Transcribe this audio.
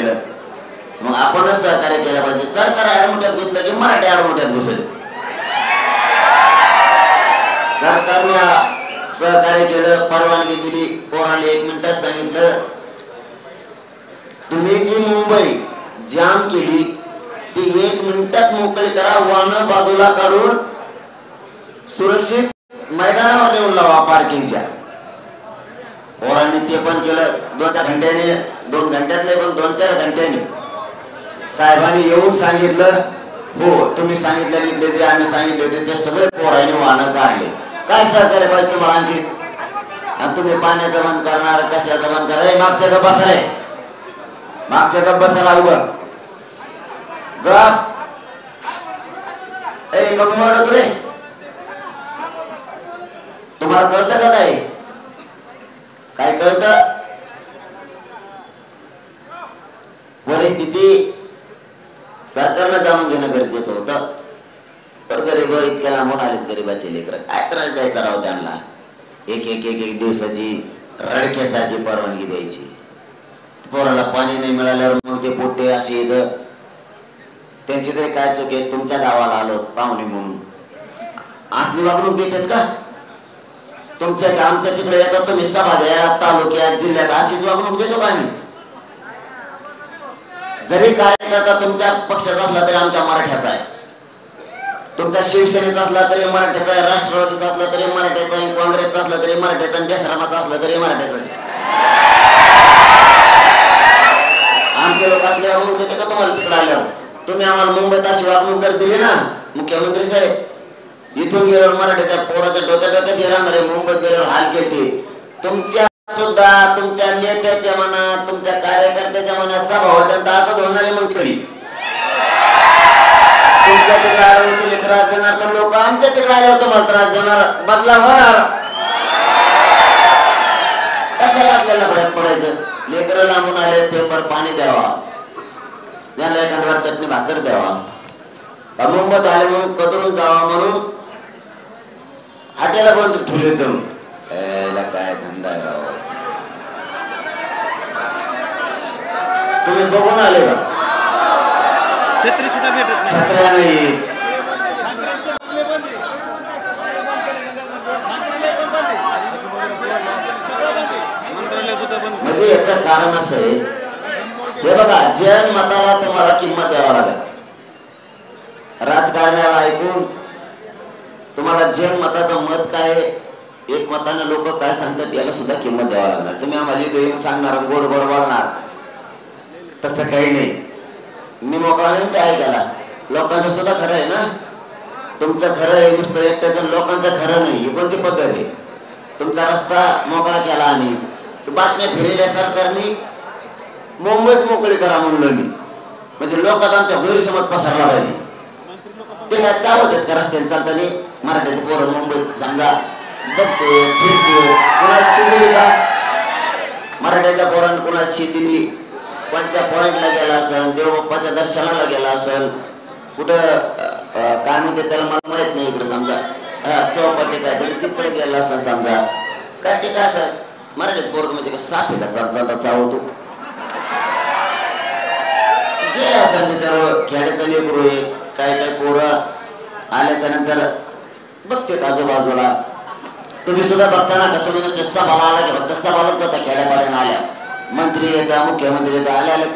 केलं, मग आपणच सहकार्य केलं पाहिजे. सरकार आडमुठ्यात घुसलं की मराठी आडमुठ्यात घुसले. सरकारने सहकार्य केलं, परवानगी दिली, पोरांनी 1 मिनिटात सांगितलं तुम्ही जी मुंबई जाम केली ती 1 मिनिटात मोकळी करा, वाहनं बाजूला काढून सुरक्षित मैदानावर नेऊन लावा पार्किंगच्या. पोरांनी ते पण केलं. 2-4 घंट्याने, 2 घंट्यात नाही पण 2-4 घंट्याने साहेबांनी येऊन सांगितलं हो तुम्ही सांगितलेले इथले जे आम्ही सांगितले होते ते सगळे पोरांनी वाहनं काढले. काय सहकार्य पाहिजे तुम्हाला आणखी? आणि तुम्ही पाण्याचं बंद करणार, कशाचं बंद करणार? मागच्या गप बसा रे, मागच्या गप बसायला उभं गप. ए कमी वाढत रे, तुम्हाला कळतं का नाही? काय कळतं? परिस्थिती सरकारनं जाणून घेणं गरजेचं होतं. तर गरीब इतक्या लांबून आलेत, गरीबाचे लेकर काय त्रास द्यायचा राव त्यांना? एक दिवसाची रडक्यासारखी परवानगी द्यायची. पोराला पाणी नाही मिळाल्यावर मग ते पोटे असे इथं. त्यांची तरी काय चूक आहे? तुमच्या गावाला आलो पाहुणे म्हणून असली वागणूक देतात का? तुमच्या आमच्या तिकडे येतात तुम्ही सभा घ्यायला तालुक्यात जिल्ह्यात, अशीच वागणूक देतो का आम्ही? जरी कार्यकर्ता तुमच्या पक्षाचा असला तरी आमच्या मराठ्याचा आहे, तुमचा शिवसेनेचा असला तरी मराठ्याचा आहे, राष्ट्रवादीचा असला तरी मराठ्याचा आहे, काँग्रेसचा असला तरी मराठ्याचा आहे, बेसरामाचा असला तरी मराठ्याचा आहे. आमचे लोक असल्यावर मग देते का तुम्हाला तिकडे आल्यावर? तुम्ही आम्हाला मुंबईत अशी वागणूक जर दिली ना मुख्यमंत्री साहेब, इथून गेल्यावर मराठ्याच्या पोराच्या डोक्यात हे राहणार आहे, मुंबईत गेल्यावर हाल केले. तुमच्या सुद्धा तुमच्या नेत्याच्या मनात, तुमच्या कार्यकर्त्याच्या मनात सभा होत्या असंच होणार आहे. मग तरी तुमच्या तिकडे आल्यावर तुम्ही त्रास देणार तर लोक आमच्या तिकडे आल्यावर तुम्हाला त्रास देणार, बदला होणार. कशाला आपल्याला भडक पडायचं? लेकरं लांबून आले तेंबर पाणी द्यावा, त्याला एखाद्यावर चटणी भाकर द्यावा. मुंबईत आले म्हणून कदरून जावा म्हणून हाट्याला बोलतो ठुले जाऊन काय धंदा आहे राव. तुम्ही बघून आले का? छत्र्या नाही, म्हणजे याचं कारण असं आहे, हे बघा जनमताला तुम्हाला किंमत द्यावा लागेल. राजकारण्याला ऐकून तुम्हाला जनमताचं मत काय, एक मताने लोक काय सांगतात याला सुद्धा किंमत द्यावा लागणार. तुम्ही आम्हाला देऊन सांगणार, गोड गोड बोलणार, तसं काही नाही. मी मोकळा नाही ते ऐकायला. लोकांचं सुद्धा खरं आहे ना, तुमचं खरं आहे नुसतं एकट्याचं, लोकांचं खरं नाही. ही कोणती पद्धत आहे? तुमचा रस्ता मोकळा केला आम्ही, बातम्या फिरल्या सरकारने, मुंबईच मोकळी करा म्हणलं मी, म्हणजे लोकांना आमच्या गैरसमज पसरला पाहिजे. ते काय चावत आहेत का रस्त्याने चालताना? मराठ्याचे पोरं मुंबईत समजा बघते फिरते, कुणा दिली का? मराठ्याच्या पोरांना कुणा दिली? कोणत्या पॉइंटला गेला असेल, देवबाप्पाच्या दर्शनाला गेला असेल, कुठं काय म्हणते त्याला मला माहित नाही, इकडे समजा चौपाटी काय तरी तिकडे गेला असेल समजा. काय ते काय असं मराठीच पोरग म्हणजे का साप आहे का चालता चावतो? गेला असेल बिचार, खेड्याचं लेकरू आहे. काय काय पोरं आल्याच्या नंतर बघतेत आजूबाजूला. तुम्ही सुद्धा बघताना का? तुम्ही नुसते सभाला आला की फक्त सभालाच जाता, खेड्यापाड्यानं आल्या, मंत्री येतात, मुख्यमंत्री येतात, आल्या